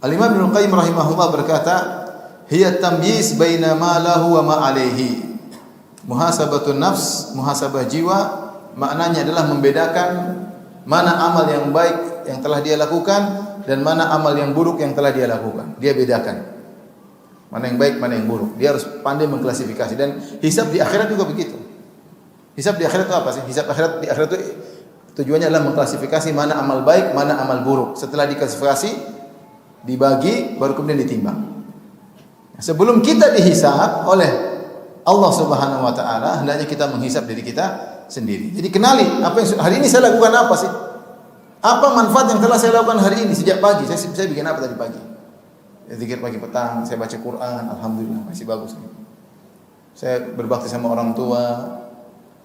Al-Imam Ibnu Qayyim rahimahullah berkata, "Hiya tamyiz baina ma lahu wa ma alaihi." Muhasabatun nafs, muhasabah jiwa, maknanya adalah membedakan mana amal yang baik yang telah dia lakukan dan mana amal yang buruk yang telah dia lakukan. Dia bedakan mana yang baik, mana yang buruk. Dia harus pandai mengklasifikasi, dan hisab di akhirat juga begitu. Hisab di akhirat itu apa sih? Hisab akhirat di akhirat itu tujuannya adalah mengklasifikasi mana amal baik, mana amal buruk. Setelah diklasifikasi, dibagi, baru kemudian ditimbang. Sebelum kita dihisab oleh Allah Subhanahu wa taala, hendaknya kita menghisab diri kita sendiri. Jadi kenali apa yang hari ini saya lakukan, apa sih? Apa manfaat yang telah saya lakukan hari ini sejak pagi? Saya bikin apa tadi pagi? Ya, zikir pagi petang, saya baca Quran, alhamdulillah masih bagus. Saya berbakti sama orang tua,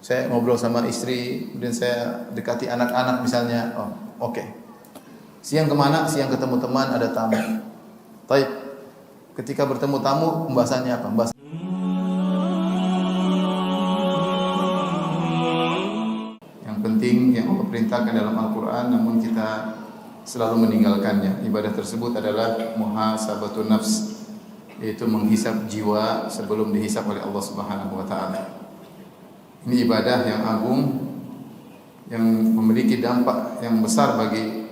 saya ngobrol sama istri, kemudian saya dekati anak-anak misalnya. Oh, oke. Siang kemana? Siang ketemu teman, ada tamu. Baik. Ketika bertemu tamu, pembahasannya apa? Yang penting yang Allah perintahkan dalam Al-Quran, namun kita selalu meninggalkannya. Ibadah tersebut adalah muhasabatun nafs, yaitu menghisab jiwa sebelum dihisab oleh Allah Subhanahu wa taala. Ini ibadah yang agung, yang memiliki dampak yang besar bagi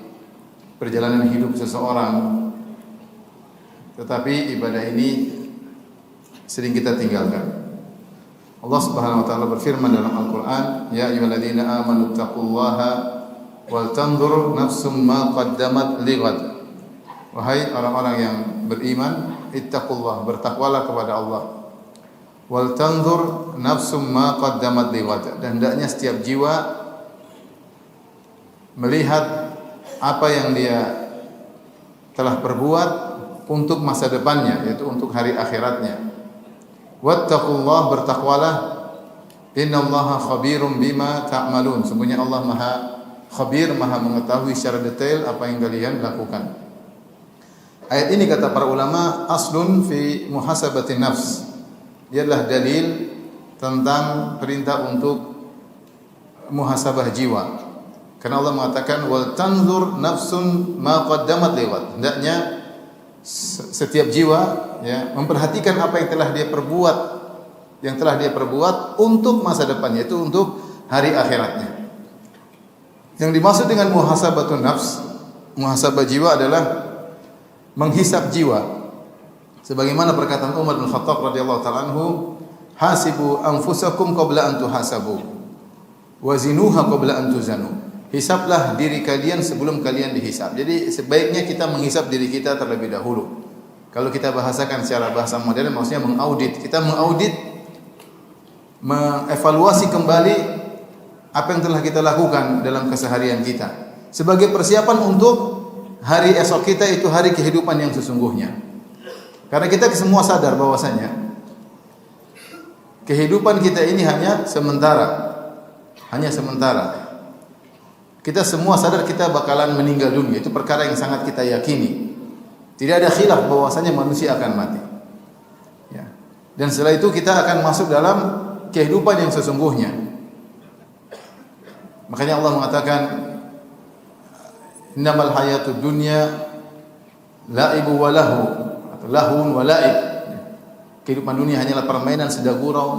perjalanan hidup seseorang. Tetapi ibadah ini sering kita tinggalkan. Allah Subhanahu wa taala berfirman dalam Al-Qur'an, "Ya ayyuhalladzina amanu taqullaha wal tanzur nafsum ma qaddamat lighad." Wahai orang-orang yang beriman, ittaqullah, bertakwalah kepada Allah. Wal tanzur nafsum ma qaddamat lighad, dan hendaknya setiap jiwa melihat apa yang dia telah perbuat untuk masa depannya, yaitu untuk hari akhiratnya. Wattaqullah, bertakwalah, innallaha khabirum bima ta'malun, sesungguhnya Allah Maha khabir, Maha mengetahui secara detail apa yang kalian lakukan. Ayat ini kata para ulama aslun fi muhasabatin nafs. Dia adalah dalil tentang perintah untuk muhasabah jiwa. Karena Allah mengatakan wal tanzur nafsun ma qaddamat lighad. Hendaknya setiap jiwa ya memperhatikan apa yang telah dia perbuat untuk masa depan, yaitu untuk hari akhiratnya. Yang dimaksud dengan muhasabatun nafs, muhasabah jiwa adalah menghisab jiwa. Sebagaimana perkataan Umar bin Khattab radhiyallahu taala anhu, hasibu anfusakum qabla an tuhasabu wa zinuha qabla an tuzanu. Hisablah diri kalian sebelum kalian dihisab. Jadi sebaiknya kita menghisab diri kita terlebih dahulu. Kalau kita bahasakan secara bahasa modern, maksudnya mengaudit. Kita mengaudit, mengevaluasi kembali apa yang telah kita lakukan dalam keseharian kita, sebagai persiapan untuk hari esok kita, itu hari kehidupan yang sesungguhnya. Karena kita semua sadar bahwasanya kehidupan kita ini hanya sementara. Kita semua sadar kita bakalan meninggal dunia. Itu perkara yang sangat kita yakini. Tidak ada khilaf bahwasanya manusia akan mati. Ya. Dan setelah itu kita akan masuk dalam kehidupan yang sesungguhnya. Makanya Allah mengatakan, innamal hayatud dunya la'ibu wa lahu, atau lahun wa la'ib. Kehidupan dunia hanyalah permainan, senda-gurau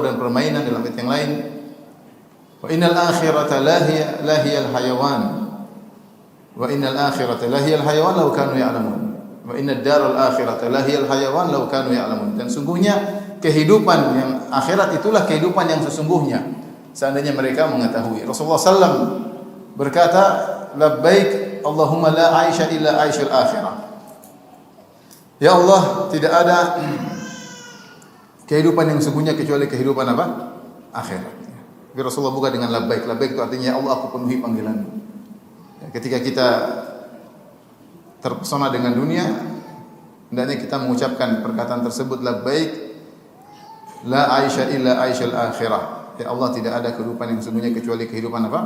dan permainan dalam ayat yang lain. Wa innal akhirata lahiyal hayawan. Wa innal akhirata lahiyal hayawan law kanu ya'lamun. Wa innad daral akhirata lahiyal hayawan law kanu ya'lamun. Dan sungguhnya kehidupan yang akhirat itulah kehidupan yang sesungguhnya, seandainya mereka mengetahui. Rasulullah SAW berkata, labbaik Allahumma la aisha illa aishul akhirah. Ya Allah, tidak ada kehidupan yang sesungguhnya kecuali kehidupan apa? Akhirat. Tapi Rasulullah buka dengan labbaik. Labbaik itu artinya, ya Allah, aku penuhi panggilanmu. Ya, ketika kita terpesona dengan dunia, hendaknya kita mengucapkan perkataan tersebut, labbaik la aisha illa aishul akhirah. Ya Allah, tidak ada kehidupan yang sesungguhnya kecuali kehidupan apa?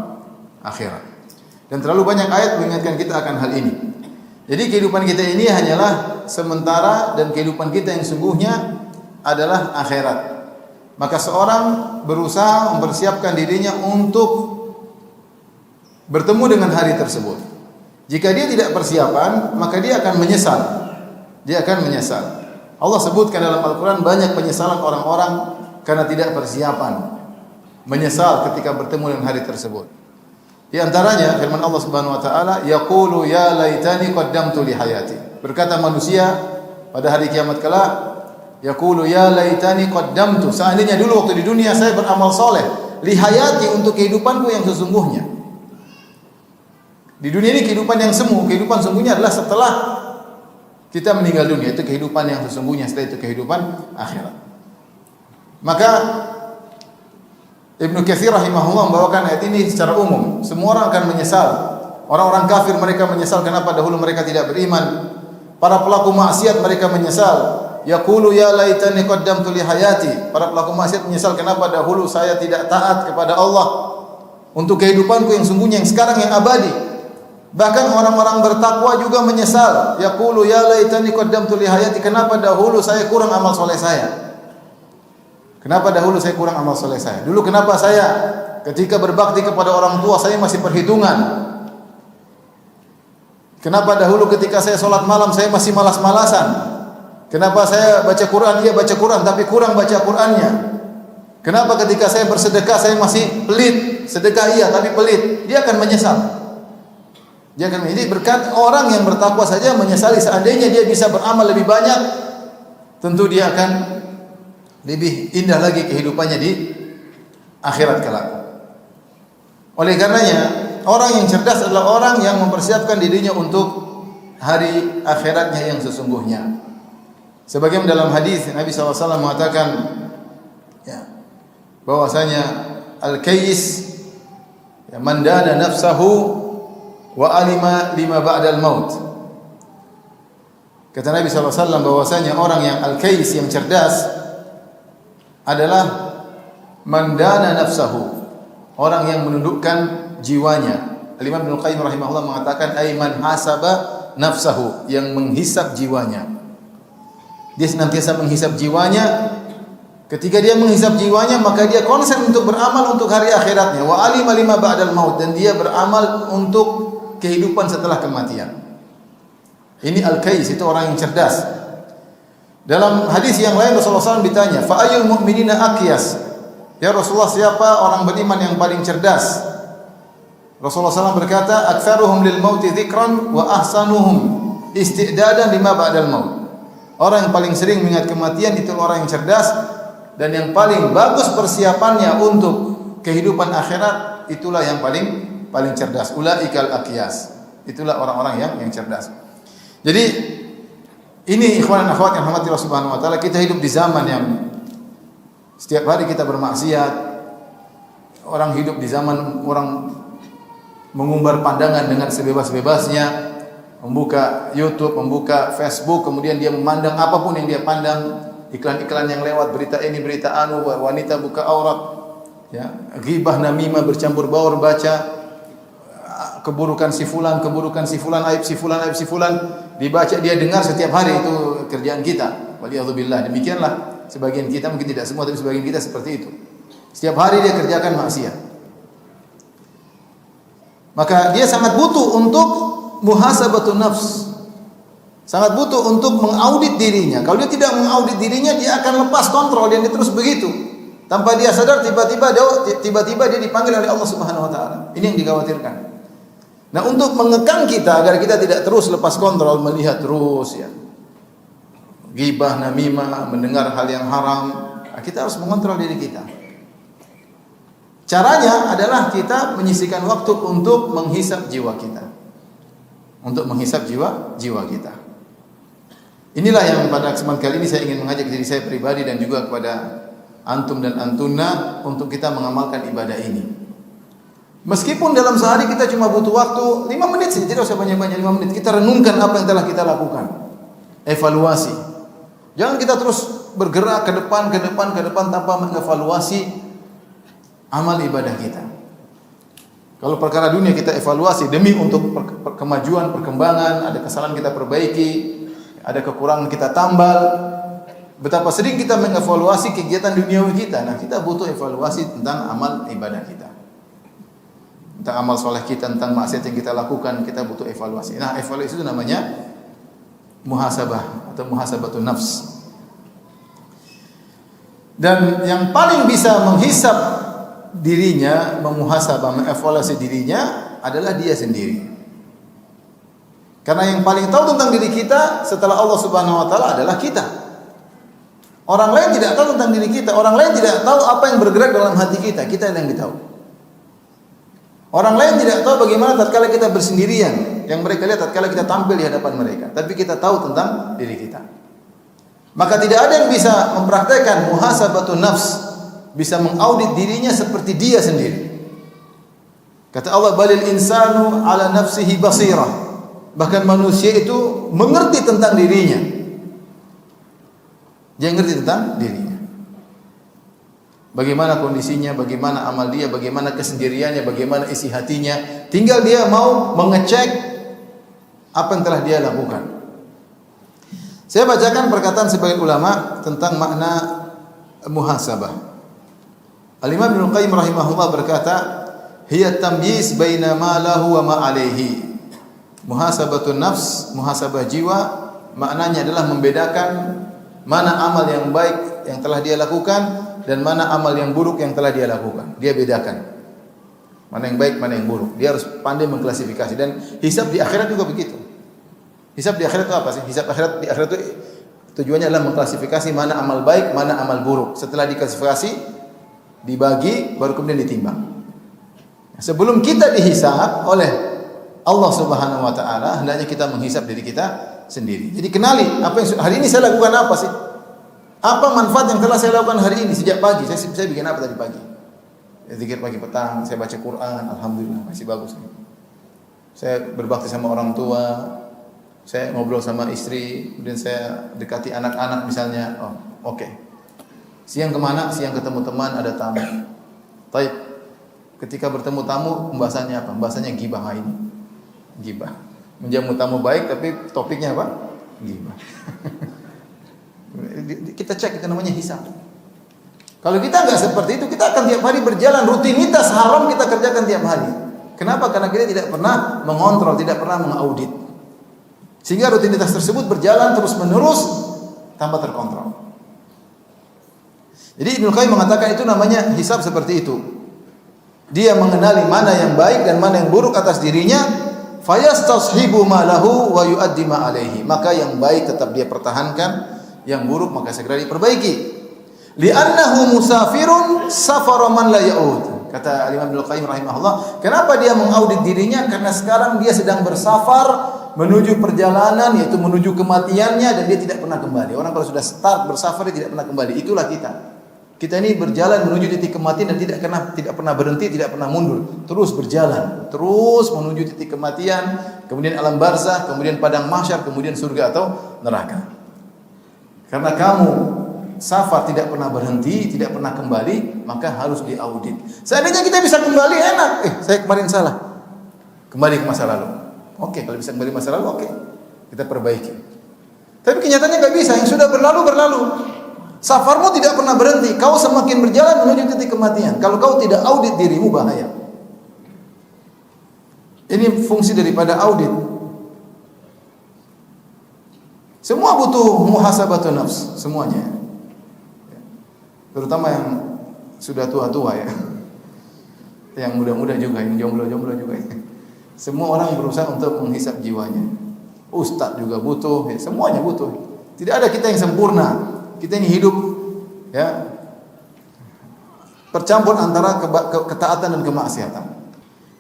Akhirat. Dan terlalu banyak ayat mengingatkan kita akan hal ini. Jadi kehidupan kita ini hanyalah sementara, dan kehidupan kita yang sungguhnya adalah akhirat. Maka seorang berusaha mempersiapkan dirinya untuk bertemu dengan hari tersebut. Jika dia tidak persiapan, maka dia akan menyesal. Dia akan menyesal. Allah sebutkan dalam Al-Quran banyak penyesalan orang-orang karena tidak persiapan. Menyesal ketika bertemu dengan hari tersebut. Di antaranya firman Allah Subhanahu wa taala, yaqulu ya laitani qaddamtu li hayati. Berkata manusia pada hari kiamat kelak, yaqulu ya laitani qaddamtu. Seandainya dulu waktu di dunia saya beramal soleh, li hayati, untuk kehidupanku yang sesungguhnya. Di dunia ini kehidupan yang semu, kehidupan sesungguhnya adalah setelah kita meninggal dunia, itu kehidupan yang sesungguhnya, setelah itu kehidupan akhirat. Maka Ibnu Katsir rahimahullah membawakan ayat ini secara umum. Semua orang akan menyesal. Orang-orang kafir mereka menyesal kenapa dahulu mereka tidak beriman. Para pelaku maksiat mereka menyesal. Yaqulu ya laitani qaddamtu li hayati. Para pelaku maksiat menyesal kenapa dahulu saya tidak taat kepada Allah untuk kehidupanku yang sungguhnya, yang sekarang, yang abadi. Bahkan orang-orang bertakwa juga menyesal. Yaqulu ya laitani qaddamtu li hayati. Kenapa dahulu saya kurang amal soleh saya? Kenapa dahulu saya kurang amal soleh saya? Dulu kenapa saya ketika berbakti kepada orang tua saya masih perhitungan? Kenapa dahulu ketika saya sholat malam saya masih malas-malasan? Kenapa saya baca Quran, iya baca Quran tapi kurang baca Qurannya? Kenapa ketika saya bersedekah saya masih pelit? Sedekah iya tapi pelit. Dia akan menyesal. Dia akan, jadi berkat orang yang bertakwa saja menyesali. Seandainya dia bisa beramal lebih banyak, tentu dia akan lebih indah lagi kehidupannya di akhirat kelak. Oleh karenanya, orang yang cerdas adalah orang yang mempersiapkan dirinya untuk hari akhiratnya yang sesungguhnya. Sebagaimana dalam hadis Nabi SAW mengatakan, ya, bahwasanya al-kayyis, ya, man dana nafsahu wa alima lima ba'dal maut. Kata Nabi SAW bahwasanya orang yang al-kayyis, yang cerdas, adalah mandana nafsahu, orang yang menundukkan jiwanya. Al-Imam Ibnu Qayyim rahimahullah mengatakan man hasaba nafsahu, yang menghisab jiwanya. Dia senantiasa menghisab jiwanya. Ketika dia menghisab jiwanya, maka dia konsen untuk beramal untuk hari akhiratnya. Wa alima lima ba'dal maut, dan dia beramal untuk kehidupan setelah kematian. Ini al-kayyis, itu orang yang cerdas. Dalam hadis yang lain Rasulullah SAW ditanya, fa ayyul mu'minina aqyas? Ya Rasulullah, siapa orang beriman yang paling cerdas? Rasulullah SAW berkata, aktsaruhum lil mauti dzikran wa ahsanuhum isti'dadan lima ba'dal maut. Orang yang paling sering mengingat kematian itu orang yang cerdas, dan yang paling bagus persiapannya untuk kehidupan akhirat itulah yang paling cerdas. Ulaikal aqyas. Itulah orang-orang yang cerdas. Jadi ini ikhwan dan akhwat yang rahmati Allah Subhanahu wa taala, kita hidup di zaman yang setiap hari kita bermaksiat. Orang hidup di zaman orang mengumbar pandangan dengan sebebas-bebasnya, membuka YouTube, membuka Facebook, kemudian dia memandang apapun yang dia pandang, iklan-iklan yang lewat, berita ini, berita anu, wanita buka aurat, ya, ghibah namimah bercampur baur, baca keburukan si fulan, aib si fulan, dibaca, dia dengar setiap hari. Itu kerjaan kita. Waliyadzubillah. Demikianlah sebagian kita, mungkin tidak semua tapi sebagian kita seperti itu. Setiap hari dia kerjakan maksiat. Maka dia sangat butuh untuk muhasabatun nafs. Sangat butuh untuk mengaudit dirinya. Kalau dia tidak mengaudit dirinya, dia akan lepas kontrol dan dia terus begitu. Tanpa dia sadar tiba-tiba dia dipanggil oleh Allah Subhanahu wa taala. Ini yang dikhawatirkan. Nah, untuk mengekang kita agar kita tidak terus lepas kontrol, melihat terus, ya, ghibah, namimah, mendengar hal yang haram, kita harus mengontrol diri kita. Caranya adalah kita menyisihkan waktu untuk menghisap jiwa kita. Untuk menghisap jiwa kita. Inilah yang pada kesempatan kali ini saya ingin mengajak diri saya pribadi dan juga kepada antum dan antuna untuk kita mengamalkan ibadah ini. Meskipun dalam sehari kita cuma butuh waktu 5 menit saja, tidak usah banyak-banyak, 5 menit. Kita renungkan apa yang telah kita lakukan. Evaluasi. Jangan kita terus bergerak ke depan tanpa mengevaluasi amal ibadah kita. Kalau perkara dunia kita evaluasi demi untuk kemajuan, perkembangan, ada kesalahan kita perbaiki, ada kekurangan kita tambal. Betapa sering kita mengevaluasi kegiatan duniawi kita. Nah, kita butuh evaluasi tentang amal ibadah kita. tentang amal soleh kita, tentang maksiat yang kita lakukan, kita butuh evaluasi. Nah, evaluasi itu namanya muhasabah atau muhasabatun nafs. Dan yang paling bisa menghisap dirinya, memuhasabah, mengevaluasi dirinya adalah dia sendiri. Karena yang paling tahu tentang diri kita setelah Allah Subhanahu wa taala adalah kita. Orang lain tidak tahu tentang diri kita, orang lain tidak tahu apa yang bergerak dalam hati kita, kita yang tahu. Orang lain tidak tahu bagaimana tatkala kita bersendirian, yang mereka lihat tatkala kita tampil di hadapan mereka, tapi kita tahu tentang diri kita. Maka tidak ada yang bisa mempraktekkan muhasabatun nafs, bisa mengaudit dirinya seperti dia sendiri. Kata Allah, balil insanu ala nafsihi basirah. Bahkan manusia itu mengerti tentang dirinya. Dia mengerti tentang dirinya. Bagaimana kondisinya, bagaimana amal dia, bagaimana kesendiriannya, bagaimana isi hatinya. Tinggal dia mau mengecek apa yang telah dia lakukan. Saya bacakan perkataan sebagian ulama tentang makna muhasabah. Al-Imam Ibnu Qayyim rahimahullah berkata, hiya tamyiz baina ma lahu wa ma alaihi. Muhasabatun nafs, muhasabah jiwa, maknanya adalah membedakan mana amal yang baik yang telah dia lakukan dan mana amal yang buruk yang telah dia lakukan. Dia bedakan mana yang baik, mana yang buruk. Dia harus pandai mengklasifikasi, dan hisab di akhirat juga begitu. Hisab di akhirat itu apa sih? Hisab di akhirat itu tujuannya adalah mengklasifikasi mana amal baik, mana amal buruk. Setelah diklasifikasi, dibagi, baru kemudian ditimbang. Sebelum kita dihisab oleh Allah Subhanahu wa taala, hendaknya kita menghisab diri kita sendiri. Jadi kenali apa yang hari ini saya lakukan, apa sih? Apa manfaat yang telah saya lakukan hari ini sejak pagi? Saya bikin apa tadi pagi? Zikir pagi petang, saya baca Quran, alhamdulillah masih bagus. Saya berbakti sama orang tua, saya ngobrol sama istri, kemudian saya dekati anak-anak misalnya. Oh, oke. Siang kemana? Siang ketemu teman, ada tamu. Baik. Ketika bertemu tamu, pembahasannya apa? Pembahasannya gibah ini. Gibah. Menjamu tamu baik, tapi topiknya apa? Gibah. Kita cek, itu namanya hisab. Kalau kita enggak seperti itu, kita akan tiap hari berjalan, rutinitas haram kita kerjakan tiap hari. Kenapa? Karena kita tidak pernah mengontrol, tidak pernah mengaudit. Sehingga rutinitas tersebut berjalan terus-menerus tanpa terkontrol. Jadi Ibnu Qayyim mengatakan itu namanya hisab seperti itu. Dia mengenali mana yang baik dan mana yang buruk atas dirinya, fayastashibu ma lahu wa yuaddi ma alaihi. Maka yang baik tetap dia pertahankan, yang buruk maka segera diperbaiki. Li'annahu musafirun safara man la ya'ud. Kata Imam Ibnu Qayyim rahimahullah, kenapa dia mengaudit dirinya? Karena sekarang dia sedang bersafar menuju perjalanan, yaitu menuju kematiannya, dan dia tidak pernah kembali. Orang kalau sudah start bersafar dia tidak pernah kembali. Itulah kita. Kita ini berjalan menuju titik kematian dan tidak pernah berhenti, tidak pernah mundur. Terus berjalan, terus menuju titik kematian, kemudian alam barzakh, kemudian padang mahsyar, kemudian surga atau neraka. Karena kamu safar tidak pernah berhenti, tidak pernah kembali, maka harus diaudit. Seandainya kita bisa kembali, enak. Saya kemarin salah. Kembali ke masa lalu. Oke, kalau bisa kembali masa lalu, oke. Kita perbaiki. Tapi kenyataannya nggak bisa. Yang sudah berlalu, berlalu. Safarmu tidak pernah berhenti. Kau semakin berjalan menuju titik kematian. Kalau kau tidak audit dirimu, bahaya. Ini fungsi daripada audit. Semua butuh muhasabatun nafs, semuanya. Terutama yang sudah tua-tua ya. Yang muda-muda juga, yang jomblo-jomblo juga ya. Semua orang berusaha untuk menghisap jiwanya. Ustaz juga butuh, ya, semuanya butuh. Tidak ada kita yang sempurna. Kita ini hidup ya bercampur antara ketaatan dan kemaksiatan.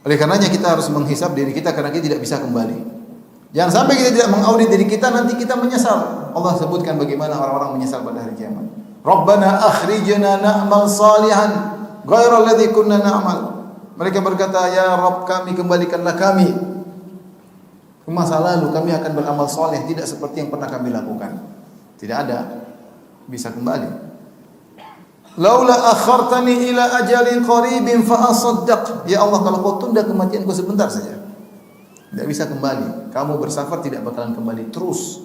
Oleh karenanya kita harus menghisap diri kita, karena kita tidak bisa kembali. Jangan sampai kita tidak mengaudit diri kita, nanti kita menyesal. Allah sebutkan bagaimana orang-orang menyesal pada hari kiamat. Rabbana akhrijna na'mal salihan ghairal ladzi kunna na'mal. Mereka berkata, ya Rabb kami, kembalikanlah kami ke masa lalu, kami akan beramal saleh tidak seperti yang pernah kami lakukan. Tidak ada bisa kembali. Laula akhartani ila ajalin qaribin fa asaddaq. Ya Allah, kalau kau tunda kematianku sebentar saja, tidak bisa kembali. Kamu bersafar tidak bakalan kembali terus.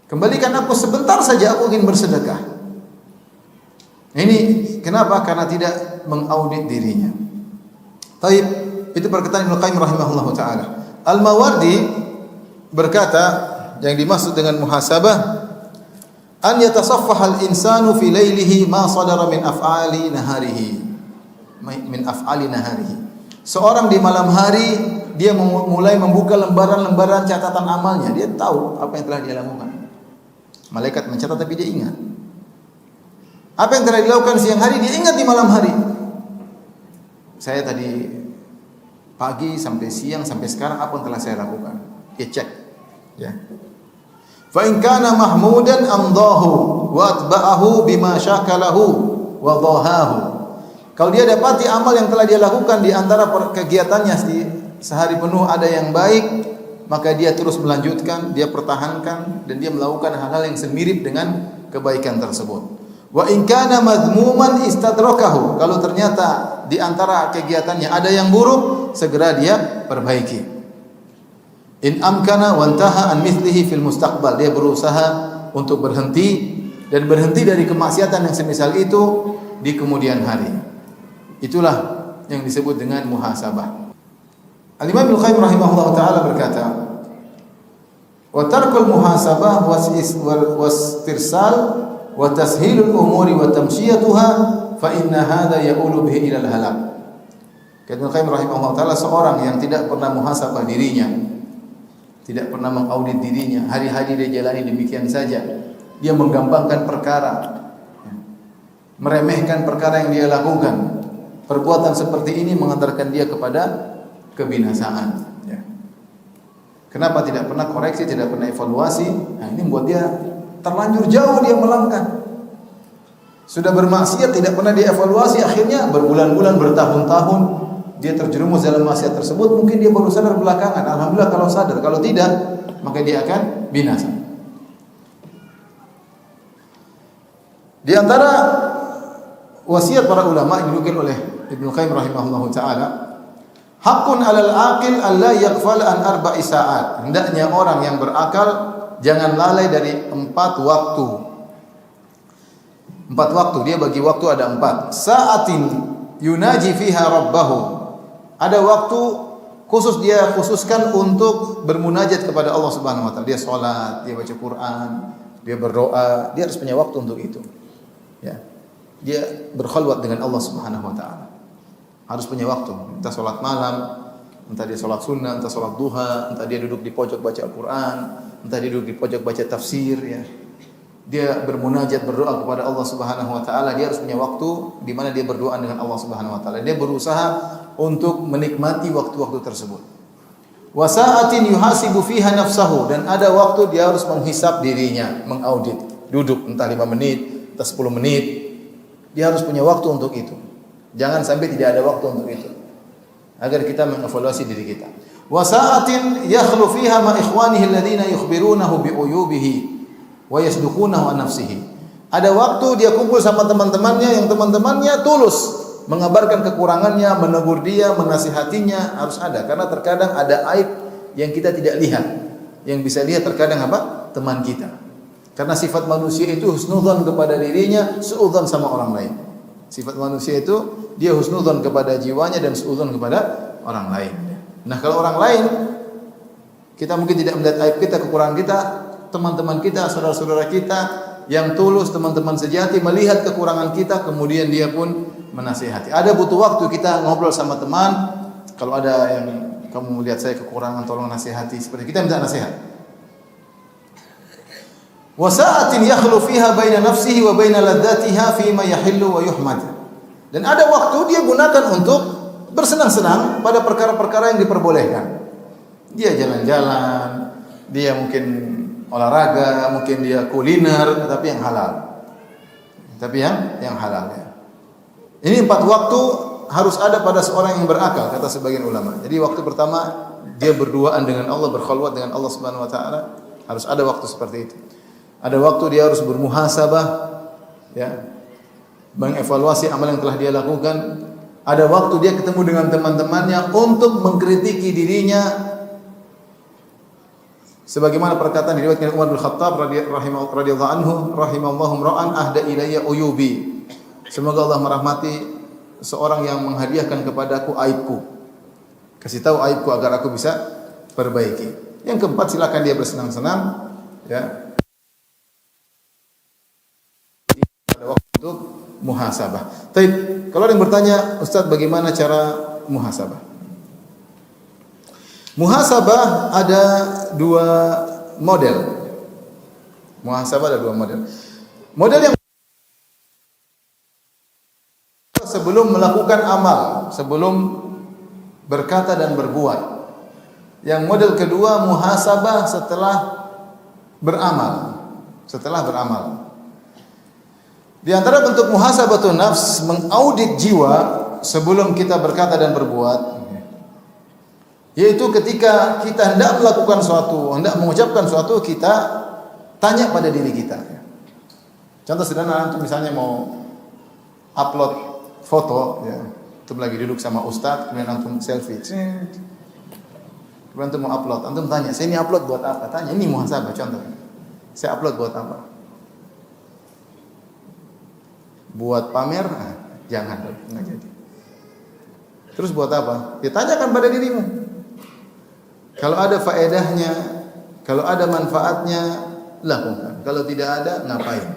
Kembalikan aku sebentar saja, aku ingin bersedekah. Ini kenapa? Karena tidak mengaudit dirinya. Taib, itu perkataan Ibnu Qayyim rahimahullahu taala. Al-Mawardi berkata, yang dimaksud dengan muhasabah an yatasaffaha al-insanu fi lailihi ma sadara min af'ali naharihi. Seorang di malam hari dia mulai membuka lembaran-lembaran catatan amalnya. Dia tahu apa yang telah dia lakukan. Malaikat mencatat tapi dia ingat. Apa yang telah dilakukan siang hari dia ingat di malam hari. Saya tadi pagi sampai siang sampai sekarang apa yang telah saya lakukan? Dia cek. Ya. Fa in kana mahmudan amdahu wa atba'ahu bima syakalahu wa dhahahu. Kalau dia dapati amal yang telah dia lakukan di antara kegiatannya sehari penuh ada yang baik, maka dia terus melanjutkan, dia pertahankan dan dia melakukan hal-hal yang semirip dengan kebaikan tersebut. Wa in kana madhmuman istadrakahu. Kalau ternyata di antara kegiatannya ada yang buruk, segera dia perbaiki. In amkana wantaha an mithlihi fil mustaqbal. Dia berusaha untuk berhenti dari kemaksiatan yang semisal itu di kemudian hari. Itulah yang disebut dengan muhasabah. Al-Imam Ibnu Qayyim rahimahullah taala berkata, "Wa tarkul muhasabah wastirsal wa tashilul umuri wa tamshiyatuha fa inna hadha yaqulu bihi ila al-halak." Ibnu Qayyim rahimahullah taala seorang yang tidak pernah muhasabah dirinya, tidak pernah mengaudit dirinya, hari-hari dia jalani demikian saja. Dia menggampangkan perkara, meremehkan perkara yang dia lakukan. Perbuatan seperti ini mengantarkan dia kepada kebinasaan. Ya. Kenapa tidak pernah koreksi, tidak pernah evaluasi? Nah, ini membuat dia terlanjur jauh dia melangkah. Sudah bermaksiat tidak pernah dievaluasi, akhirnya berbulan-bulan, bertahun-tahun dia terjerumus dalam maksiat tersebut. Mungkin dia baru sadar belakangan. Alhamdulillah kalau sadar. Kalau tidak, maka dia akan binasa. Di antara wasiat para ulama yang dinukil oleh Ibnu Qayyim rahimahullahu taala, haqqun 'alal aqil alla yaghfal an arba'i sa'at. Hendaknya orang yang berakal jangan lalai dari 4 waktu. 4 waktu, dia bagi waktu ada 4. Sa'atin yunaji fiha rabbahu. Ada waktu khusus dia khususkan untuk bermunajat kepada Allah Subhanahu wa taala. Dia salat, dia baca Quran, dia berdoa, dia harus punya waktu untuk itu. Ya. Dia berkhalwat dengan Allah Subhanahu wa taala. Harus punya waktu. Entah salat malam, entah dia salat sunnah, entah salat duha, entah dia duduk di pojok baca Al-Qur'an, entah dia duduk di pojok baca tafsir, ya. Dia bermunajat, berdoa kepada Allah Subhanahu wa taala. Dia harus punya waktu di mana dia berdoa dengan Allah Subhanahu wa taala. Dia berusaha untuk menikmati waktu-waktu tersebut. Wa sa'atin yuhasibu fiha nafsahu, dan ada waktu dia harus menghisap dirinya, mengaudit. Duduk entah 5 menit, entah 10 menit. Dia harus punya waktu untuk itu. Jangan sampai tidak ada waktu untuk itu. Agar kita mengevaluasi diri kita. Wa sa'atin yakhlu fiha ma ikhwanihi alladhina yukhbirunahu bi uyubihi wa yasduqunahu an nafsihi. Ada waktu dia kumpul sama teman-temannya yang teman-temannya tulus mengabarkan kekurangannya, menegur dia, menasihatinya, harus ada. Karena terkadang ada aib yang kita tidak lihat. Yang bisa lihat terkadang apa? Teman kita. Karena sifat manusia itu husnudzon kepada dirinya, suudzon sama orang lain. Sifat manusia itu dia husnudzon kepada jiwanya dan suudzon kepada orang lain. Nah, kalau orang lain kita mungkin tidak melihat aib kita, kekurangan kita, teman-teman kita, saudara-saudara kita yang tulus, teman-teman sejati melihat kekurangan kita, kemudian dia pun menasihati. Ada butuh waktu kita ngobrol sama teman. Kalau ada yang kamu melihat saya kekurangan, tolong nasihati. Seperti kita minta nasihat. Wa sa'atin yakhlu fiha baina nafsihi wa baina ladzatiha fi ma yahillu wa yuhmad. Dan ada waktu dia gunakan untuk bersenang-senang pada perkara-perkara yang diperbolehkan. Dia jalan-jalan, dia mungkin olahraga, mungkin dia kuliner, tapi yang halal. Tapi yang halal ya. Ini 4 waktu harus ada pada seorang yang berakal, kata sebagian ulama. Jadi waktu pertama dia berduaan dengan Allah, berkhalwat dengan Allah Subhanahu wa taala, harus ada waktu seperti itu. Ada waktu dia harus bermuhasabah, ya, mengevaluasi amal yang telah dia lakukan. Ada waktu dia ketemu dengan teman-temannya untuk mengkritiki dirinya. Sebagaimana perkataan diriwayatkan Umar bin Khattab radhiyallahu anhu, rahimallahu ra'an ahda ilayya uyubi. Semoga Allah merahmati seorang yang menghadiahkan kepadaku aibku. Kasih tahu aibku agar aku bisa perbaiki. Yang keempat, silakan dia bersenang-senang, ya. Pada waktu untuk muhasabah. Tapi kalau ada yang bertanya, Ustaz, bagaimana cara muhasabah? Muhasabah ada dua model. Muhasabah ada dua model. Model yang sebelum melakukan amal, sebelum berkata dan berbuat. Yang model kedua, muhasabah setelah beramal. Setelah beramal. Di antara bentuk muhasabatun nafs, mengaudit jiwa sebelum kita berkata dan berbuat, yaitu ketika kita hendak melakukan suatu, hendak mengucapkan suatu, kita tanya pada diri kita. Contoh sederhana, antum misalnya mau upload foto, ya, antum lagi duduk sama ustaz, kemudian antum selfie, kemudian antum mau upload, antum tanya, saya ini upload buat apa? Tanya, ini muhasabah contoh. Saya upload buat apa? Buat pamer? Nah, jangan, nggak jadi. Terus buat apa? Ya tanyakan pada dirimu. Kalau ada faedahnya, kalau ada manfaatnya, lakukan. Kalau tidak ada, ngapain?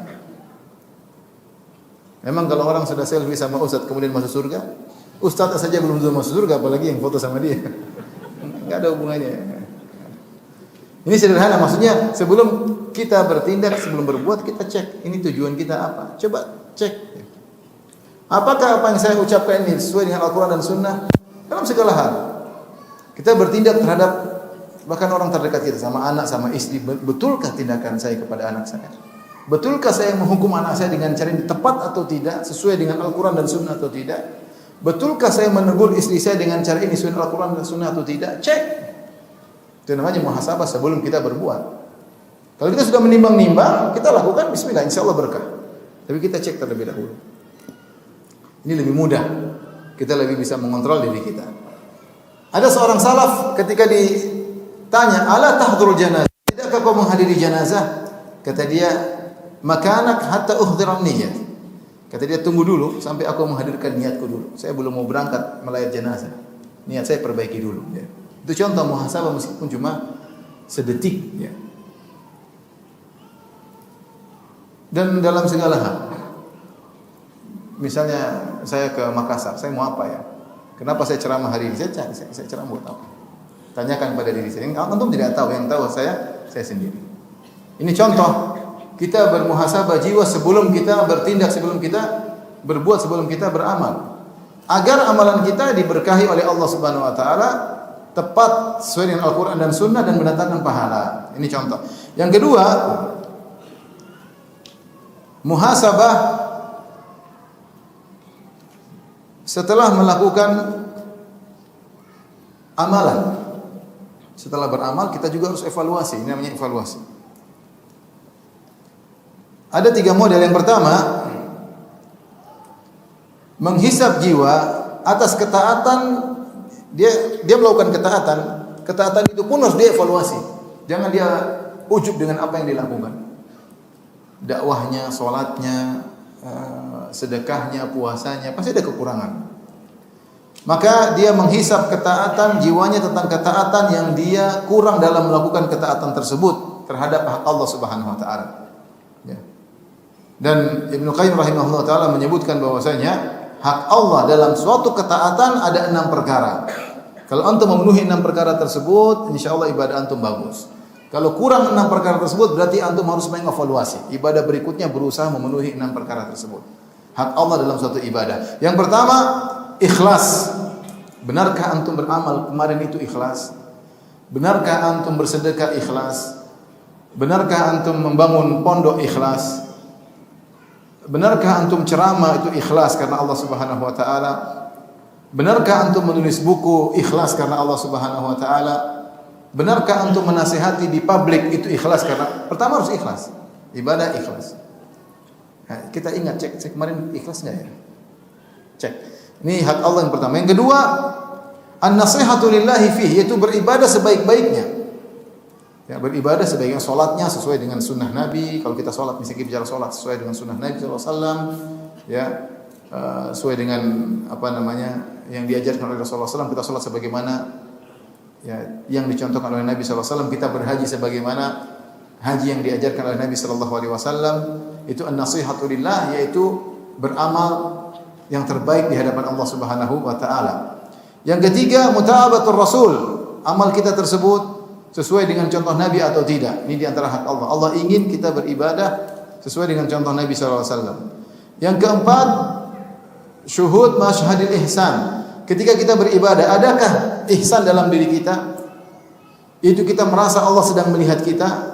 Memang kalau orang sudah selfie sama ustaz kemudian masuk surga, ustaz saja belum masuk surga, apalagi yang foto sama dia. Enggak ada hubungannya. Ini sederhana, maksudnya sebelum kita bertindak, sebelum berbuat, kita cek ini tujuan kita apa. Coba cek. Apakah apa yang saya ucapkan ini sesuai dengan Al-Quran dan Sunnah? Dalam segala hal. Kita bertindak terhadap bahkan orang terdekat kita, sama anak, sama istri. Betulkah tindakan saya kepada anak saya? Betulkah saya menghukum anak saya dengan cara yang tepat atau tidak, sesuai dengan Al-Quran dan Sunnah atau tidak? Betulkah saya menegur istri saya dengan cara ini sesuai dengan Al-Quran dan Sunnah atau tidak? Cek. Itu namanya muhasabah sebelum kita berbuat. Kalau kita sudah menimbang-nimbang, kita lakukan bismillah, insya Allah berkah. Tapi kita cek terlebih dahulu. Ini lebih mudah. Kita lebih bisa mengontrol diri kita. Ada seorang salaf ketika ditanya, "Ala tahdhurul janazah?" Tidakkah kau menghadiri janazah? Kata dia, "Makanak hatta uhdhiran niyyah." Kata dia, tunggu dulu sampai aku menghadirkan niatku dulu. Saya belum mau berangkat melayat jenazah. Niat saya perbaiki dulu. Ya. Itu contoh muhasabah meskipun cuma sedetik. Ya. Dan dalam segala hal. Misalnya saya ke Makassar, saya mau apa ya? Kenapa saya ceramah hari ini? Saya cari, saya ceramah buat apa? Tanyakan pada diri saya. Antum tidak tahu, yang tahu saya sendiri. Ini contoh kita bermuhasabah jiwa sebelum kita bertindak, sebelum kita berbuat, sebelum kita beramal. Agar amalan kita diberkahi oleh Allah Subhanahu wa taala tepat sesuai dengan Al-Qur'an dan Sunnah dan mendatangkan pahala. Ini contoh. Yang kedua, muhasabah setelah melakukan amalan. Setelah beramal kita juga harus evaluasi. Ini namanya evaluasi. Ada 3 model. Yang pertama, menghisab jiwa atas ketaatan. Dia melakukan ketaatan itu pun harus dievaluasi. Jangan dia ujub dengan apa yang dilakukan. Dakwahnya, salatnya, sedekahnya, puasanya, pasti ada kekurangan. Maka dia menghisab ketaatan jiwanya tentang ketaatan yang dia kurang dalam melakukan ketaatan tersebut terhadap hak Allah Subhanahu wa taala. Ya. Dan Ibnu Qayyim rahimahullah taala menyebutkan bahwasanya hak Allah dalam suatu ketaatan ada 6 perkara. Kalau antum memenuhi 6 perkara tersebut, insyaallah ibadah antum bagus. Kalau kurang 6 perkara tersebut, berarti antum harus mengevaluasi. Ibadah berikutnya berusaha memenuhi 6 perkara tersebut. Hak Allah dalam suatu ibadah. Yang pertama, ikhlas. Benarkah antum beramal kemarin itu ikhlas? Benarkah antum bersedekah ikhlas? Benarkah antum membangun pondok ikhlas? Benarkah antum ceramah itu ikhlas karena Allah Subhanahu wa taala? Benarkah antum menulis buku ikhlas karena Allah Subhanahu wa taala? Benarkah antum menasihati di publik itu ikhlas karena pertama harus ikhlas. Ibadah ikhlas. Nah, kita ingat cek kemarin ikhlas enggak ya? Cek. Ini hak Allah yang pertama. Yang kedua, an-nasihatu lillahi fihi, yaitu beribadah sebaik-baiknya. Ya, beribadah sebaiknya, salatnya sesuai dengan sunnah Nabi. Kalau kita salat, misalnya bicara salat sesuai dengan sunnah Nabi sallallahu alaihi wasallam, ya. sesuai dengan yang diajarkan oleh Rasulullah SAW. Kita sholat sebagaimana yang dicontohkan oleh Nabi SAW. Kita berhaji sebagaimana haji yang diajarkan oleh Nabi SAW. Itu an-nasihatu lillah, yaitu beramal yang terbaik di hadapan Allah Subhanahu wa taala. Yang ketiga, muta'abatur Rasul. Amal kita tersebut sesuai dengan contoh Nabi atau tidak. Ini di antara hak Allah. Allah ingin kita beribadah sesuai dengan contoh Nabi SAW. Yang keempat, syuhud masyhadil ihsan. Ketika kita beribadah, adakah ihsan dalam diri kita? Itu kita merasa Allah sedang melihat kita.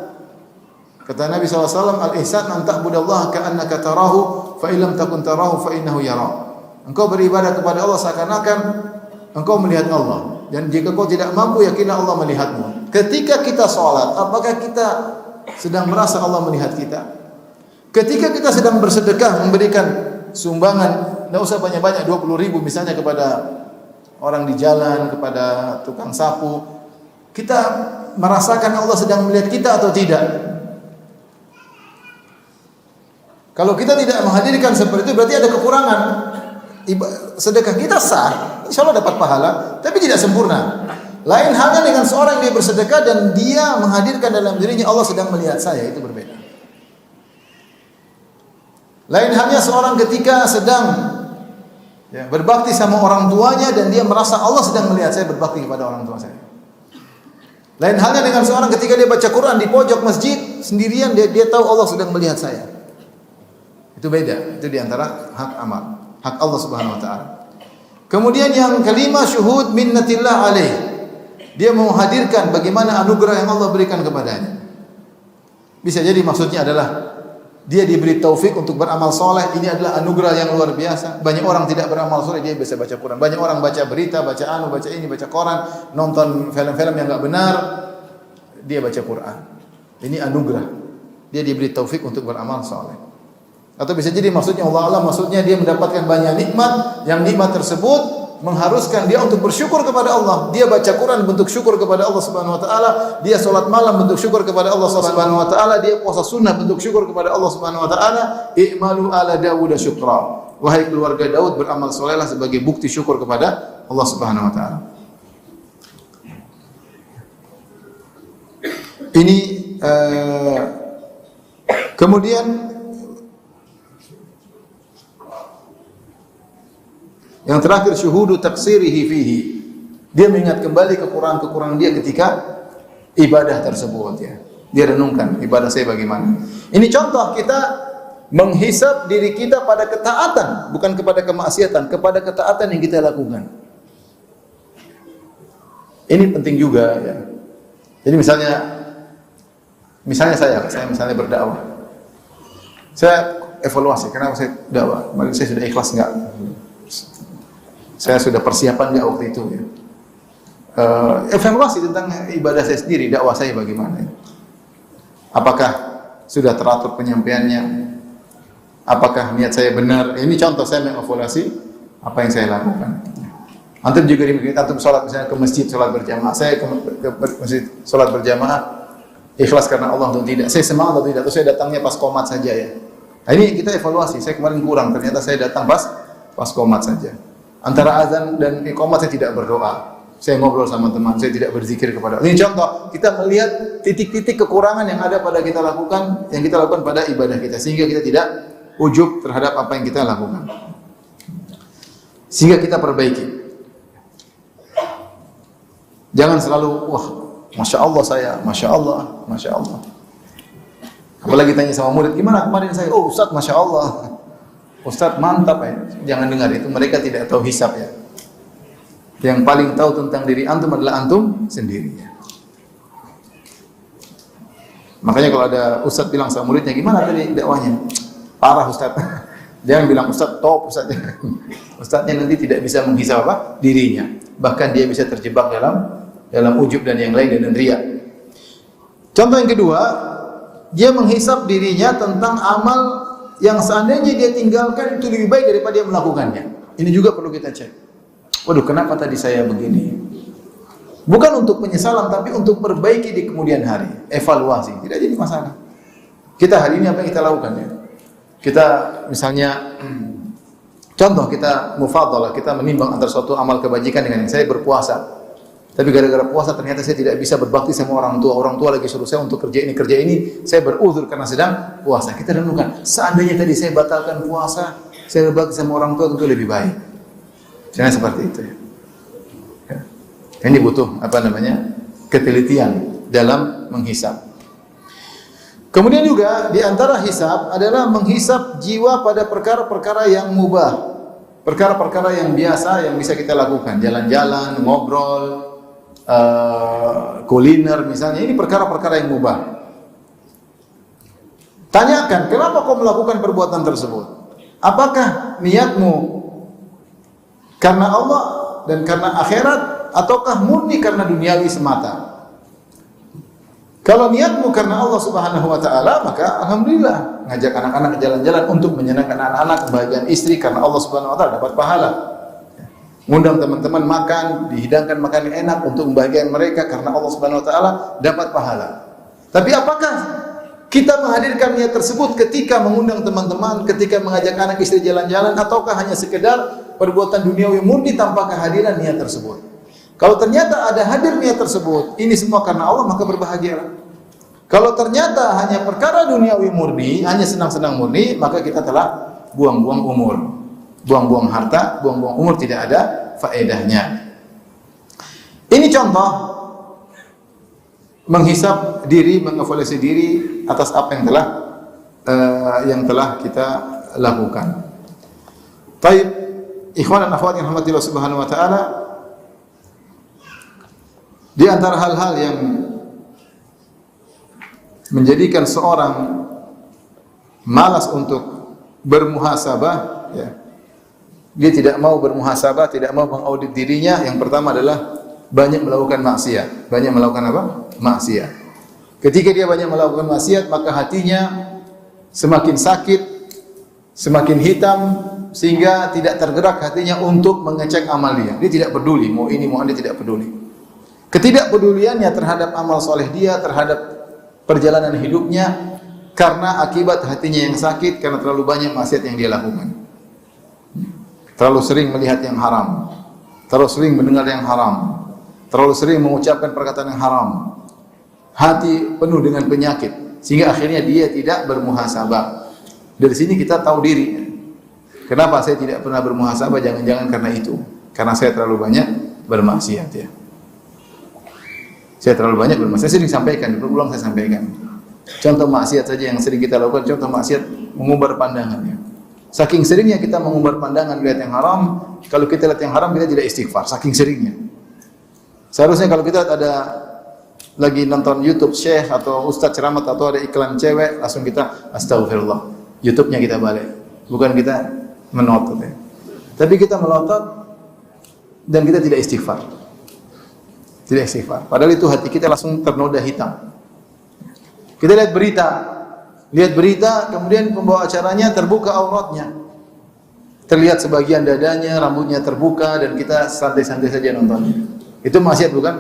Kata Nabi SAW, al-ihsan an ta'budallaha ka'annaka tarahu fa illam takun tarahu fa innahu yara. Engkau beribadah kepada Allah seakan-akan engkau melihat Allah. Dan jika kau tidak mampu, yakinlah Allah melihatmu. Ketika kita sholat, apakah kita sedang merasa Allah melihat kita? Ketika kita sedang bersedekah, memberikan sumbangan, tidak usah banyak-banyak, 20.000 misalnya kepada orang di jalan, kepada tukang sapu, kita merasakan Allah sedang melihat kita atau tidak? Kalau kita tidak menghadirkan seperti itu, berarti ada kekurangan. Sedekah kita sah, insya Allah dapat pahala, tapi tidak sempurna. Lain halnya dengan seorang yang dia bersedekah dan dia menghadirkan dalam dirinya Allah sedang melihat saya, itu berbeda. Lain halnya seorang ketika sedang berbakti sama orang tuanya dan dia merasa Allah sedang melihat saya berbakti kepada orang tua saya. Lain halnya dengan seorang ketika dia baca Quran di pojok masjid sendirian, dia tahu Allah sedang melihat saya. Itu beda, itu diantara hak amal, hak Allah Subhanahu wa taala. Kemudian yang kelima, syuhud minnatillah alaih. Dia menghadirkan bagaimana anugerah yang Allah berikan kepadanya. Bisa jadi maksudnya adalah dia diberi taufik untuk beramal soleh. Ini adalah anugerah yang luar biasa. Banyak orang tidak beramal soleh, dia bisa baca Quran. Banyak orang baca berita, baca baca koran, nonton film-film yang enggak benar, dia baca Quran. Ini anugerah. Dia diberi taufik untuk beramal soleh. Atau bisa jadi maksudnya Allah maksudnya dia mendapatkan banyak nikmat, yang nikmat tersebut mengharuskan dia untuk bersyukur kepada Allah. Dia baca Quran bentuk syukur kepada Allah Subhanahu wa taala, dia salat malam bentuk syukur kepada Allah Subhanahu wa taala, dia puasa sunnah bentuk syukur kepada Allah Subhanahu wa taala. I'malu ala Dawud syukra. Wahai keluarga Daud, beramal solehlah sebagai bukti syukur kepada Allah Subhanahu wa taala. Ini kemudian yang terakhir, syuhudu taqsirihi fihi. Dia mengingat kembali kekurangan-kekurangan dia ketika ibadah tersebut ya. Dia renungkan ibadah saya bagaimana. Ini contoh kita menghisab diri kita pada ketaatan, bukan kepada kemaksiatan, kepada ketaatan yang kita lakukan. Ini penting juga ya. Jadi misalnya saya misalnya berdakwah. Saya evaluasi kenapa saya dakwah. Mungkin saya sudah ikhlas enggak? Saya sudah persiapan enggak waktu itu ya. Evaluasi tentang ibadah saya sendiri, dakwah saya bagaimana ya. Apakah sudah teratur penyampaiannya? Apakah niat saya benar? Ini contoh saya mengevaluasi apa yang saya lakukan. Antum juga antum sholat misalnya ke masjid sholat berjamaah. Saya ke masjid sholat berjamaah ikhlas karena Allah atau tidak? Saya semangat atau tidak? Atau saya datangnya pas qomat saja ya? Nah, ini kita evaluasi. Saya kemarin kurang, ternyata saya datang pas qomat saja. Antara azan dan iqamat saya tidak berdoa. Saya ngobrol sama teman, saya tidak berzikir kepada Allah. Ini contoh, kita melihat titik-titik kekurangan yang ada pada kita lakukan, yang kita lakukan pada ibadah kita, sehingga kita tidak ujub terhadap apa yang kita lakukan. Sehingga kita perbaiki. Jangan selalu, wah, Masya Allah saya, Masya Allah, Masya Allah. Apalagi tanya sama murid, gimana kemarin saya? Oh Ustaz, Masya Allah. Ustaz mantap ya. Jangan dengar itu, mereka tidak tahu hisab ya. Yang paling tahu tentang diri antum adalah antum sendiri ya. Makanya kalau ada Ustaz bilang sama muridnya, gimana tadi dakwahnya? Parah Ustaz. Jangan bilang Ustaz top Ustaz. Ustaznya nanti tidak bisa menghisab apa? Dirinya. Bahkan dia bisa terjebak dalam ujub dan yang lain dan riya. Contoh yang kedua, dia menghisab dirinya tentang amal yang seandainya dia tinggalkan itu lebih baik daripada dia melakukannya. Ini juga perlu kita cek. Waduh, kenapa tadi saya begini? Bukan untuk penyesalan, tapi untuk perbaiki di kemudian hari. Evaluasi, tidak jadi masalah. Kita hari ini apa yang kita lakukan ya? Kita misalnya Contoh kita mufadhalah, kita menimbang antara suatu amal kebajikan dengan yang saya berpuasa. Tapi gara-gara puasa ternyata saya tidak bisa berbakti sama orang tua. Orang tua lagi suruh saya untuk kerja ini. Saya beruzur karena sedang puasa. Kita renungkan, seandainya tadi saya batalkan puasa, saya berbakti sama orang tua tentu lebih baik. Jangan seperti itu ya. Ini butuh ketelitian dalam menghisab. Kemudian juga di antara hisab adalah menghisab jiwa pada perkara-perkara yang mubah. Perkara-perkara yang biasa yang bisa kita lakukan, jalan-jalan, ngobrol, kuliner misalnya, ini perkara-perkara yang mubah. Tanyakan, kenapa kau melakukan perbuatan tersebut? Apakah niatmu karena Allah dan karena akhirat, ataukah murni karena duniawi semata? Kalau niatmu karena Allah Subhanahu wa taala, maka alhamdulillah, ngajak anak-anak jalan-jalan untuk menyenangkan anak-anak, kebahagiaan istri karena Allah Subhanahu wa taala, dapat pahala. Ngundang teman-teman makan, dihidangkan makanan enak untuk membahagiakan mereka karena Allah Subhanahu wa taala, dapat pahala. Tapi apakah kita menghadirkan niat tersebut ketika mengundang teman-teman, ketika mengajak anak istri jalan-jalan, ataukah hanya sekedar perbuatan duniawi murni tanpa kehadiran niat tersebut? Kalau ternyata ada hadir niat tersebut, ini semua karena Allah, maka berbahagialah. Kalau ternyata hanya perkara duniawi murni, hanya senang-senang murni, maka kita telah buang-buang umur. Buang-buang harta, buang-buang umur, tidak ada faedahnya. Ini contoh menghisab diri, mengevaluasi diri atas apa yang telah kita lakukan. Baik, ikhwan dan akhwat yang rahmatillah subhanahu wa ta'ala, di antara hal-hal yang menjadikan seorang malas untuk bermuhasabah, ya, dia tidak mau bermuhasabah, tidak mau mengaudit dirinya. Yang pertama adalah banyak melakukan maksiat. Banyak melakukan apa? Maksiat. Ketika dia banyak melakukan maksiat, maka hatinya semakin sakit, semakin hitam, sehingga tidak tergerak hatinya untuk mengecek amal dia. Dia tidak peduli, mau ini mau ini, tidak peduli. Ketidakpeduliannya terhadap amal soleh dia, terhadap perjalanan hidupnya, karena akibat hatinya yang sakit, karena terlalu banyak maksiat yang dia lakukan. Terlalu sering melihat yang haram, terlalu sering mendengar yang haram, terlalu sering mengucapkan perkataan yang haram. Hati penuh dengan penyakit, sehingga akhirnya dia tidak bermuhasabah. Dari sini kita tahu diri. Kenapa saya tidak pernah bermuhasabah? Jangan-jangan karena itu. Karena saya terlalu banyak bermaksiat, ya. Saya terlalu banyak bermaksiat. Saya sering sampaikan, berulang saya sampaikan. Contoh maksiat saja yang sering kita lakukan, contoh maksiat mengumbar pandangan, ya. Saking seringnya kita mengumbar pandangan lihat yang haram, kalau kita lihat yang haram kita tidak istighfar, saking seringnya. Seharusnya kalau kita ada lagi nonton YouTube syekh atau ustaz ceramah atau ada iklan cewek, langsung kita astagfirullah, YouTube-nya kita balik. Bukan kita menotot, ya. Tapi kita melotot dan kita tidak istighfar. Tidak istighfar. Padahal itu hati kita langsung ternoda hitam. Kita lihat berita, kemudian pembawa acaranya terbuka auratnya. Terlihat sebagian dadanya, rambutnya terbuka, dan kita santai-santai saja nontonnya. Itu maksiat bukan?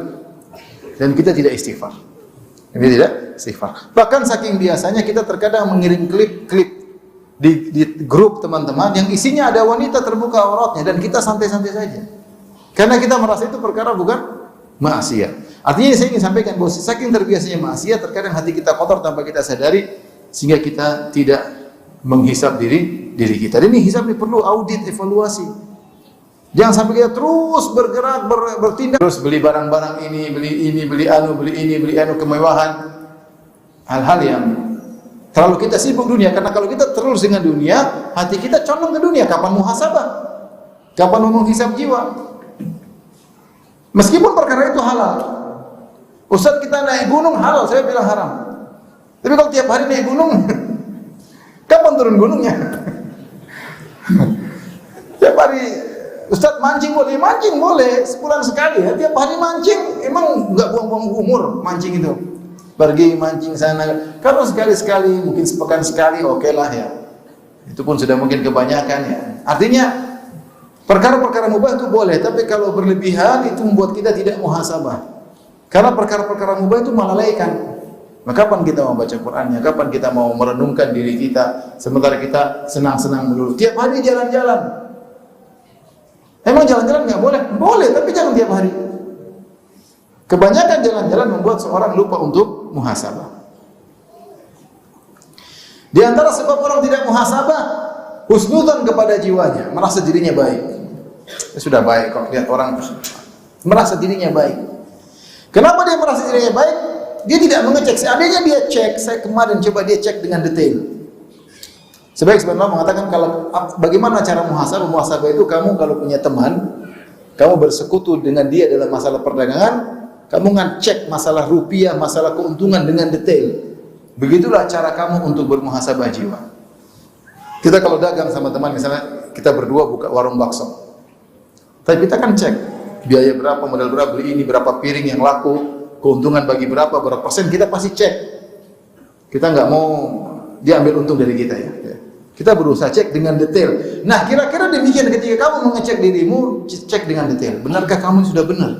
Dan kita tidak istighfar. Kita tidak istighfar. Bahkan saking biasanya kita terkadang mengirim klip di grup teman-teman yang isinya ada wanita terbuka auratnya, dan kita santai-santai saja. Karena kita merasa itu perkara bukan maksiat. Artinya saya ingin sampaikan bahwa saking terbiasanya maksiat, terkadang hati kita kotor tanpa kita sadari, sehingga kita tidak menghisab diri kita. Dan ini hisab ini perlu audit, evaluasi. Jangan sampai kita terus bergerak, bertindak, terus beli barang-barang ini, beli anu, kemewahan. Hal-hal yang terlalu kita sibuk dunia. Karena kalau kita terus dengan dunia, hati kita condong ke dunia. Kapan muhasabah? Kapan menghisab jiwa? Meskipun perkara itu halal. Ustaz, kita naik gunung halal, saya bilang haram. Tapi kalau tiap hari naik gunung, kapan turun gunungnya? Tiap hari, Ustaz mancing boleh, sebulan sekali ya. Tiap hari mancing, emang nggak buang-buang umur mancing itu. Pergi mancing sana. Kalau sekali-sekali, mungkin sepekan sekali, oke lah ya. Itu pun sudah mungkin kebanyakan ya. Artinya, perkara-perkara mubah itu boleh, tapi kalau berlebihan itu membuat kita tidak muhasabah. Karena perkara-perkara mubah itu melalaikan. Maka kapan kita mau baca Qur'annya? Kapan kita mau merenungkan diri kita? Sementara kita senang-senang melulu. Tiap hari jalan-jalan. Emang jalan-jalan nggak boleh? Boleh, tapi jangan tiap hari. Kebanyakan jalan-jalan membuat seorang lupa untuk muhasabah. Di antara sebab orang tidak muhasabah, husnudzon kepada jiwanya, merasa dirinya baik. Ya sudah baik kok, lihat orang merasa dirinya baik. Kenapa dia merasa dirinya baik? Dia tidak mengecek. Seandainya dia cek, saya kemarin coba dia cek dengan detail. Sebenarnya mengatakan kalau bagaimana cara muhasabah? Muhasabah itu kamu kalau punya teman, kamu bersekutu dengan dia dalam masalah perdagangan, kamu ngecek masalah rupiah, masalah keuntungan dengan detail. Begitulah cara kamu untuk bermuhasabah jiwa. Kita kalau dagang sama teman, misalnya kita berdua buka warung bakso, tapi kita kan cek biaya berapa, modal berapa, beli ini berapa piring yang laku, keuntungan bagi berapa persen, kita pasti cek. Kita nggak mau dia ambil untung dari kita ya. Kita berusaha cek dengan detail. Nah, kira-kira demikian ketika kamu mengecek dirimu, cek dengan detail. Benarkah kamu sudah benar?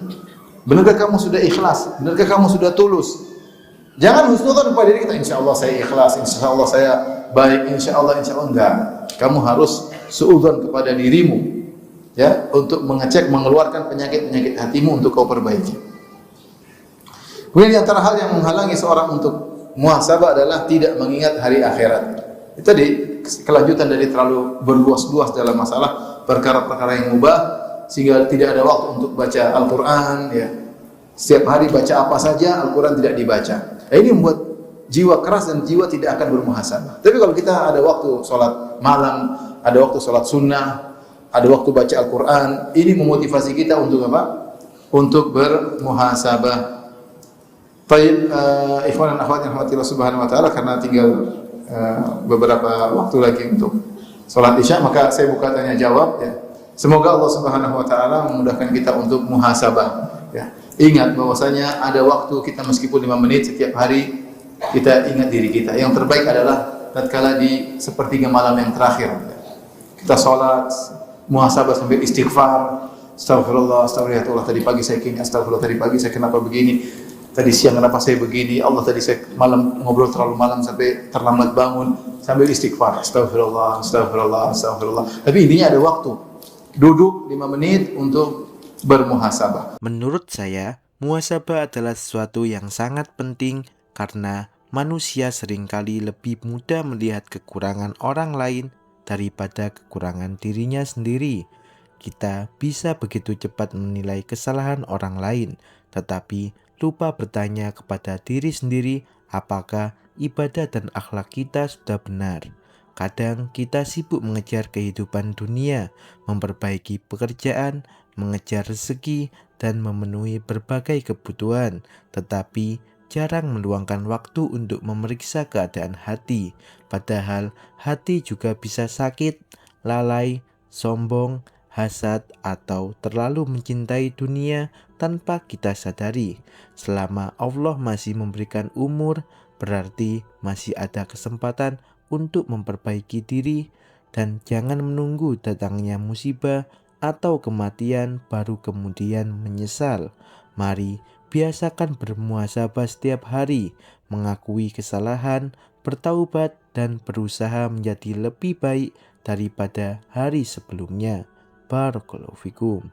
Benarkah kamu sudah ikhlas? Benarkah kamu sudah tulus? Jangan husnudzon pada diri kita, insya Allah saya ikhlas, insya Allah saya baik, insya Allah enggak. Kamu harus suudzon kepada dirimu, ya, untuk mengecek, mengeluarkan penyakit-penyakit hatimu untuk kau perbaiki. Kemudian di antara hal yang menghalangi seorang untuk muhasabah adalah tidak mengingat hari akhirat. Itu tadi kelanjutan dari terlalu berluas-luas dalam masalah perkara-perkara yang mubah, sehingga tidak ada waktu untuk baca Al-Quran, ya. Setiap hari baca apa saja, Al-Quran tidak dibaca. Nah, ini membuat jiwa keras dan jiwa tidak akan bermuhasabah. Tapi kalau kita ada waktu sholat malam, ada waktu sholat sunnah, ada waktu baca Al-Quran, ini memotivasi kita untuk apa? Untuk bermuhasabah. Baik, ikhwan dan akhwat yang rahmatillah subhanahu wa ta'ala, karena tinggal beberapa waktu lagi untuk sholat isya, maka saya buka tanya jawab, ya. Semoga Allah subhanahu wa ta'ala memudahkan kita untuk muhasabah, ya. Ingat bahwasanya ada waktu kita meskipun 5 menit setiap hari, kita ingat diri kita. Yang terbaik adalah tatkala di sepertiga malam yang terakhir. Kita sholat, muhasabah sambil istighfar. Astagfirullah, astagfirullah, tadi pagi saya gini, astagfirullah, tadi pagi saya kenapa begini, tadi siang kenapa saya begini, Allah tadi saya malam ngobrol terlalu malam sampai terlambat bangun, sambil istighfar. Astagfirullah, astagfirullah, astagfirullah. Tapi intinya ada waktu. Duduk 5 menit untuk bermuhasabah. Menurut saya, muhasabah adalah sesuatu yang sangat penting karena manusia seringkali lebih mudah melihat kekurangan orang lain daripada kekurangan dirinya sendiri. Kita bisa begitu cepat menilai kesalahan orang lain, tetapi lupa bertanya kepada diri sendiri apakah ibadah dan akhlak kita sudah benar. Kadang kita sibuk mengejar kehidupan dunia, memperbaiki pekerjaan, mengejar rezeki, dan memenuhi berbagai kebutuhan, tetapi jarang meluangkan waktu untuk memeriksa keadaan hati. Padahal hati juga bisa sakit, lalai, sombong, hasad, atau terlalu mencintai dunia tanpa kita sadari. Selama Allah masih memberikan umur, berarti masih ada kesempatan untuk memperbaiki diri, dan jangan menunggu datangnya musibah atau kematian baru kemudian menyesal. Mari biasakan bermuhasabah setiap hari, mengakui kesalahan, bertaubat, dan berusaha menjadi lebih baik daripada hari sebelumnya. Barakallahu fikum.